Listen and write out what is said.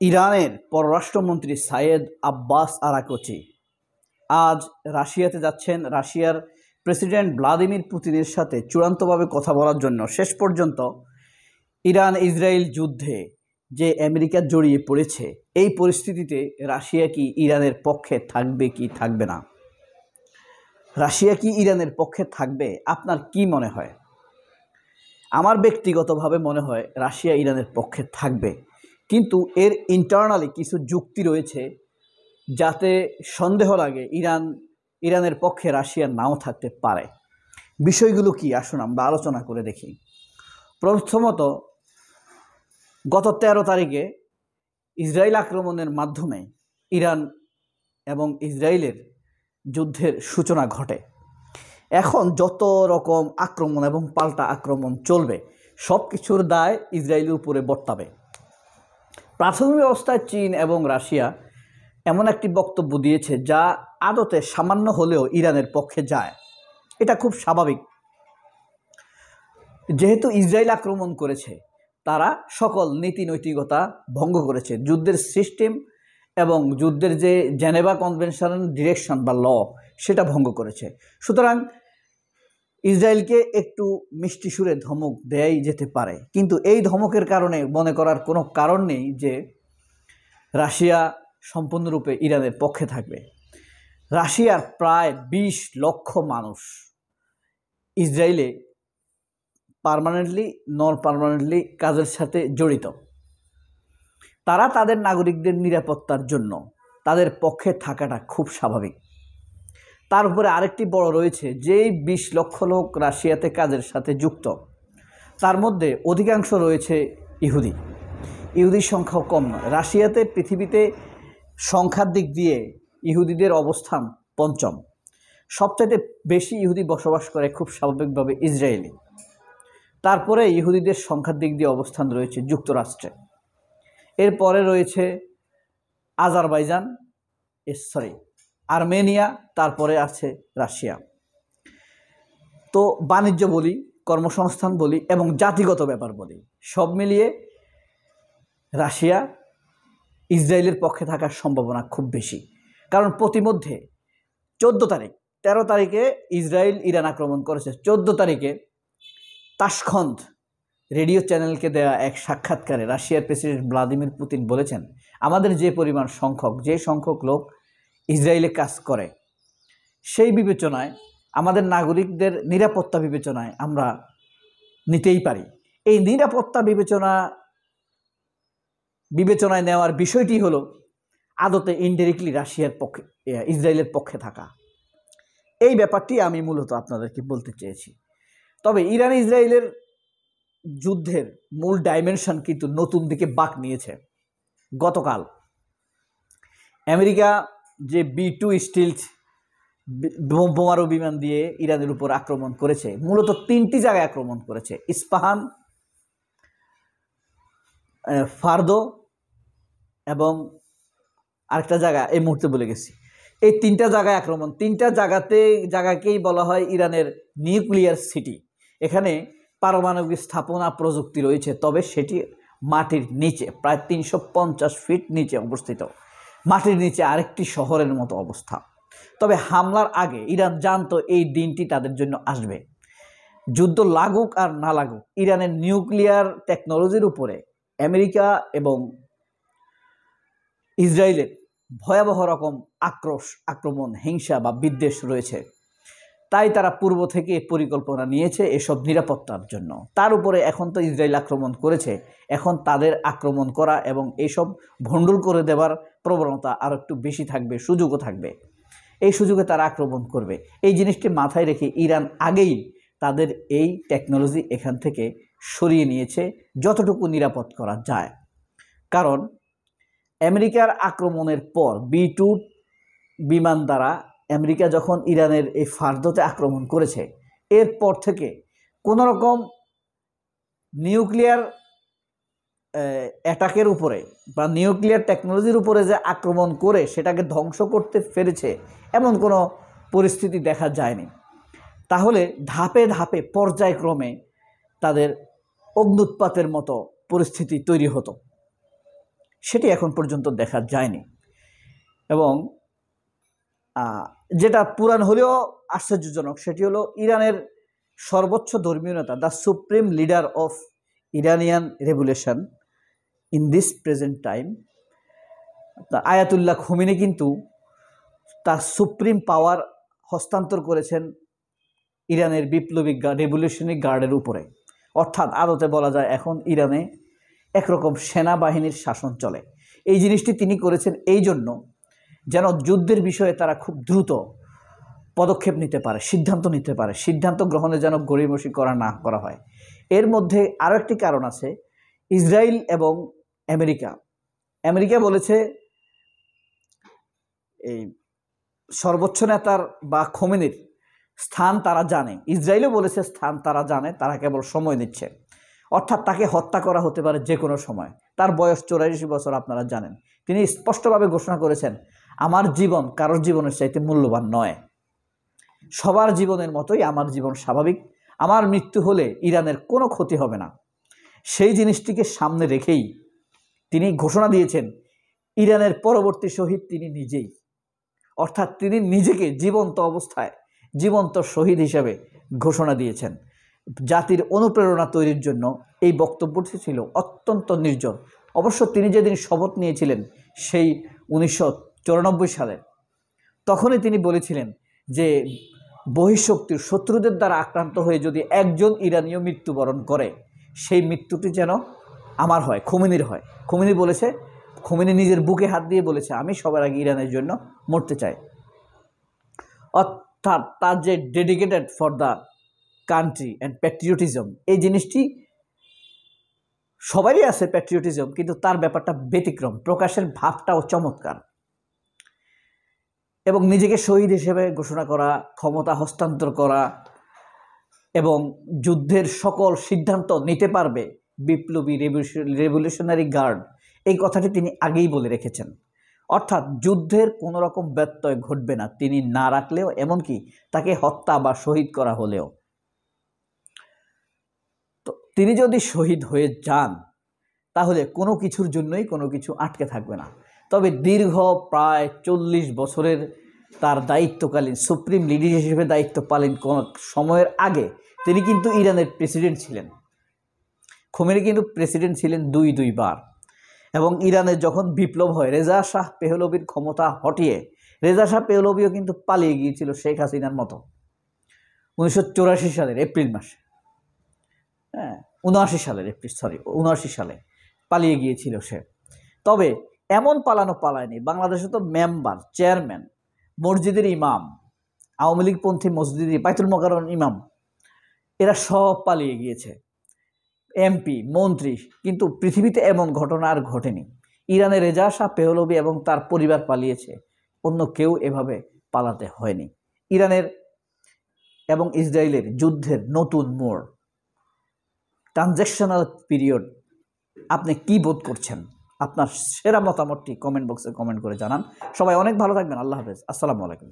ইরানের পররাষ্ট্রমন্ত্রী Syed Abbas Araghchi আজ রাশিয়াতে যাচ্ছেন রাশিয়ার প্রেসিডেন্ট ভ্লাদিমির পুতিনের সাথে চূড়ান্তভাবে কথা বলার জন্য। শেষ পর্যন্ত ইরান ইসরায়েল যুদ্ধে যে আমেরিকা জড়িয়ে পড়েছে, এই পরিস্থিতিতে রাশিয়া কি ইরানের পক্ষে থাকবে কি থাকবে না? রাশিয়া কি ইরানের পক্ষে থাকবে? আপনার কি মনে হয়? আমার ব্যক্তিগতভাবে মনে হয় রাশিয়া ইরানের পক্ষে থাকবে, কিন্তু এর ইন্টারনালি কিছু যুক্তি রয়েছে যাতে সন্দেহ লাগে ইরানের পক্ষে রাশিয়া নাও থাকতে পারে। বিষয়গুলো কি আসুন আমরা আলোচনা করে দেখি। প্রথমত, গত 13 তারিখে ইসরায়েল আক্রমণের মাধ্যমে ইরান এবং ইসরায়েলের যুদ্ধের সূচনা ঘটে। এখন যত রকম আক্রমণ এবং পাল্টা আক্রমণ চলবে, সব কিছুর দায় ইসরায়েলের উপরে বর্তাবে। প্রাথমিক অবস্থায় চীন এবং রাশিয়া এমন একটি বক্তব্য দিয়েছে যা আদতে সামান্য হলেও ইরানের পক্ষে যায়। এটা খুব স্বাভাবিক, যেহেতু ইসরায়েল আক্রমণ করেছে, তারা সকল নীতি নৈতিকতা ভঙ্গ করেছে, যুদ্ধের সিস্টেম এবং যুদ্ধের যে জেনেভা কনভেনশন ডিরেকশন বা ল, সেটা ভঙ্গ করেছে। সুতরাং ইসরায়েলকে একটু মিষ্টি সুরে ধমক দেয়াই যেতে পারে, কিন্তু এই ধমকের কারণে মনে করার কোনো কারণ নেই যে রাশিয়া সম্পূর্ণরূপে ইরানের পক্ষে থাকবে। রাশিয়ার প্রায় 20 লক্ষ মানুষ ইসরায়েলে পার্মানেন্টলি নন পার্মানেন্টলি কাজের সাথে জড়িত। তারা তাদের নাগরিকদের নিরাপত্তার জন্য তাদের পক্ষে থাকাটা খুব স্বাভাবিক। তার উপরে আরেকটি বড় রয়েছে, যেই 20 লক্ষ লোক রাশিয়াতে কাজের সাথে যুক্ত, তার মধ্যে অধিকাংশ রয়েছে ইহুদির সংখ্যাও কম নয়। রাশিয়াতে পৃথিবীতে সংখ্যার দিক দিয়ে ইহুদিদের অবস্থান পঞ্চম। সবচাইতে বেশি ইহুদি বসবাস করে খুব স্বাভাবিকভাবে ইসরায়েলে। তারপরে ইহুদিদের সংখ্যার দিক দিয়ে অবস্থান রয়েছে যুক্তরাষ্ট্রে, এরপরে রয়েছে আর্মেনিয়া, তারপরে আছে রাশিয়া। তো বাণিজ্য বলি, কর্মসংস্থান বলি এবং জাতিগত ব্যাপার বলি, সব মিলিয়ে রাশিয়া ইসরায়েলের পক্ষে থাকার সম্ভাবনা খুব বেশি। কারণ প্রতিমধ্যে 13 তারিখে ইসরায়েল ইরান আক্রমণ করেছে। 14 তারিখে তাশখন্দ রেডিও চ্যানেলকে দেয়া এক সাক্ষাৎকারে রাশিয়ার প্রেসিডেন্ট ভ্লাদিমির পুতিন বলেছেন, আমাদের যে সংখ্যক লোক ইসরায়েলে কাজ করে, সেই বিবেচনায়, আমাদের নাগরিকদের নিরাপত্তা বিবেচনায় আমরা নিতেই পারি। এই নিরাপত্তা বিবেচনায় নেওয়ার বিষয়টি হলো আদতে ইনডাইরেক্টলি ইসরায়েলের পক্ষে থাকা। এই ব্যাপারটি আমি মূলত আপনাদেরকে বলতে চেয়েছি। তবে ইরান ইসরায়েলের যুদ্ধের মূল ডাইমেনশন কিন্তু নতুন দিকে বাঁক নিয়েছে। গতকাল আমেরিকা যে B-2 স্টিলথ বোমারু বিমান দিয়ে ইরানের উপর আক্রমণ করেছে, মূলত 3টি জায়গায় আক্রমণ করেছে: ইস্পাহান, ফার্দো এবং আরেকটা জায়গা এই মুহূর্তে বলে গেছি। এই 3টা জায়গায় আক্রমণ। 3টা জায়গাকেই বলা হয় ইরানের নিউক্লিয়ার সিটি। এখানে পারমাণবিক স্থাপনা প্রযুক্তি রয়েছে, তবে সেটি মাটির নিচে, প্রায় 350 ফিট নিচে অবস্থিত। মাটির নিচে আরেকটি শহরের মতো অবস্থা। তবে হামলার আগে ইরান জানতো এই দিনটি তাদের জন্য আসবে। যুদ্ধ লাগুক আর না লাগুক, ইরানের নিউক্লিয়ার টেকনোলজির উপরে আমেরিকা এবং ইসরায়েলের ভয়াবহ রকম আক্রমণ, হিংসা বা বিদ্বেষ রয়েছে। তাই তারা পূর্ব থেকে পরিকল্পনা নিয়েছে এসব নিরাপত্তার জন্য। তার উপরে এখন তো ইসরায়েল আক্রমণ করেছে, এখন তাদের আক্রমণ করা এবং এইসব ভণ্ডুল করে দেওয়ার প্রবণতা আরও একটু বেশি থাকবে, সুযোগও থাকবে। এই সুযোগে তারা আক্রমণ করবে। এই জিনিসটি মাথায় রেখে ইরান আগেই তাদের এই টেকনোলজি এখান থেকে সরিয়ে নিয়েছে যতটুকু নিরাপদ করা যায়। কারণ আমেরিকার আক্রমণের পর B-2 বিমান দ্বারা আমেরিকা যখন ইরানের এই ফার্দোতে আক্রমণ করেছে, এরপর থেকে কোনো রকম নিউক্লিয়ার অ্যাটাকের উপরে বা নিউক্লিয়ার টেকনোলজির উপরে যে আক্রমণ করে সেটাকে ধ্বংস করতে পেরেছে এমন কোনো পরিস্থিতি দেখা যায়নি। তাহলে ধাপে ধাপে পর্যায়ক্রমে তাদের অগ্ন্যুৎপাতের মতো পরিস্থিতি তৈরি হতো। সেটি এখন পর্যন্ত দেখা যায়নি। এবং যেটা পুরাণ হলেও আশ্চর্যজনক সেটি হলো ইরানের সর্বোচ্চ ধর্মীয় নেতা, the supreme leader of Iranian revolution in this present time, Ayatollah Khomeini কিন্তু তার সুপ্রিম পাওয়ার হস্তান্তর করেছেন ইরানের বিপ্লবী রেভলিউশনারি গার্ডের উপরে। অর্থাৎ আদতে বলা যায় এখন ইরানে একরকম সেনাবাহিনীর শাসন চলে। এই জিনিসটি তিনি করেছেন এই জন্য যেন যুদ্ধের বিষয়ে তারা খুব দ্রুত পদক্ষেপ নিতে পারে, সিদ্ধান্ত নিতে পারে, সিদ্ধান্ত গ্রহণে যেন গড়িমসি না করা হয়। এর মধ্যে আরও একটি কারণ আছে, ইসরায়েল এবং আমেরিকা বলেছে এই সর্বোচ্চ নেতার বা খোমেনির স্থান তারা জানে, ইসরায়েলও বলেছে স্থান তারা জানে, তারা কেবল সময় নিচ্ছে। অর্থাৎ তাকে হত্যা করা হতে পারে যে কোনো সময়। তার বয়স 84 বছর, আপনারা জানেন। তিনি স্পষ্টভাবে ঘোষণা করেছেন, আমার জীবন কারোর জীবনের চাইতে মূল্যবান নয়, সবার জীবনের মতোই আমার জীবন স্বাভাবিক, আমার মৃত্যু হলে ইরানের কোনো ক্ষতি হবে না। সেই জিনিসটিকে সামনে রেখেই তিনি ঘোষণা দিয়েছেন ইরানের পরবর্তী শহীদ তিনি নিজেই। অর্থাৎ তিনি নিজেকে জীবন্ত অবস্থায় জীবন্ত শহীদ হিসেবে ঘোষণা দিয়েছেন। জাতির অনুপ্রেরণা তৈরির জন্য এই বক্তব্যটি ছিল অত্যন্ত নির্জন। অবশ্য তিনি যেদিন শপথ নিয়েছিলেন সেই 1994 সালে, তখনই তিনি বলেছিলেন যে বহিঃশক্তির শত্রুদের দ্বারা আক্রান্ত হয়ে যদি একজন ইরানীয় মৃত্যুবরণ করে, সেই মৃত্যুটি যেন আমার হয়, খোমেনির হয়। খোমেনি নিজের বুকে হাত দিয়ে বলেছে, আমি সবার আগে ইরানের জন্য মরতে চাই। অর্থাৎ তার যে dedicated for the country and patriotism, এই জিনিসটি সবারই আছে প্যাট্রিয়টিজম, কিন্তু তার ব্যাপারটা ব্যতিক্রম, প্রকাশের ভাবটাও চমৎকার। এবং নিজেকে শহীদ হিসেবে ঘোষণা করা, ক্ষমতা হস্তান্তর করা এবং যুদ্ধের সকল সিদ্ধান্ত নিতে পারবে বিপ্লবী রেভলিউশনারি গার্ড, এই কথাটি তিনি আগেই বলে রেখেছেন। অর্থাৎ যুদ্ধের কোনো রকম ব্যত্যয় ঘটবে না তিনি না রাখলেও, এমনকি তাকে হত্যা বা শহীদ করা হলেও। তো তিনি যদি শহীদ হয়ে যান তাহলে কোনো কিছুর জন্যই কোনো কিছু আটকে থাকবে না। তবে দীর্ঘ প্রায় 40 বছরের তার দায়িত্বকালীন সুপ্রিম লিডার হিসেবে দায়িত্ব পালন সময়ের আগে তিনি কিন্তু ইরানের প্রেসিডেন্ট ছিলেন। খোমেনি কিন্তু প্রেসিডেন্ট ছিলেন দুইবার। এবং ইরানে যখন বিপ্লব হয়, রেজা শাহ পেহলভির ক্ষমতা হটিয়ে রেজা শাহ পেহলভিও কিন্তু পালিয়ে গিয়েছিল শেখ হাসিনার মতো 1984 সালের এপ্রিল মাসে, 79 সালে পালিয়ে গিয়েছিল সে। তবে এমন পালায়নি, বাংলাদেশে তো মেম্বার, চেয়ারম্যান, মসজিদের ইমাম, আওয়ামী লীগপন্থী মসজিদের বাইতুল মোকাররমের ইমাম, এরা সব পালিয়ে গিয়েছে, এমপি, মন্ত্রী। কিন্তু পৃথিবীতে এমন ঘটনা আর ঘটেনি। ইরানে রেজা শাহ পেহলভি এবং তার পরিবার পালিয়েছে, অন্য কেউ এভাবে পালাতে হয়নি। ইরানের এবং ইসরায়েলের যুদ্ধের নতুন মোড়, ট্রানজ্যাকশনাল পিরিয়ড, আপনি কি বোধ করছেন? আপনার সেরা মতামতটি কমেন্ট বক্সে কমেন্ট করে জানান। সবাই অনেক ভালো থাকবেন। আল্লাহ হাফেজ। আসসালামু আলাইকুম।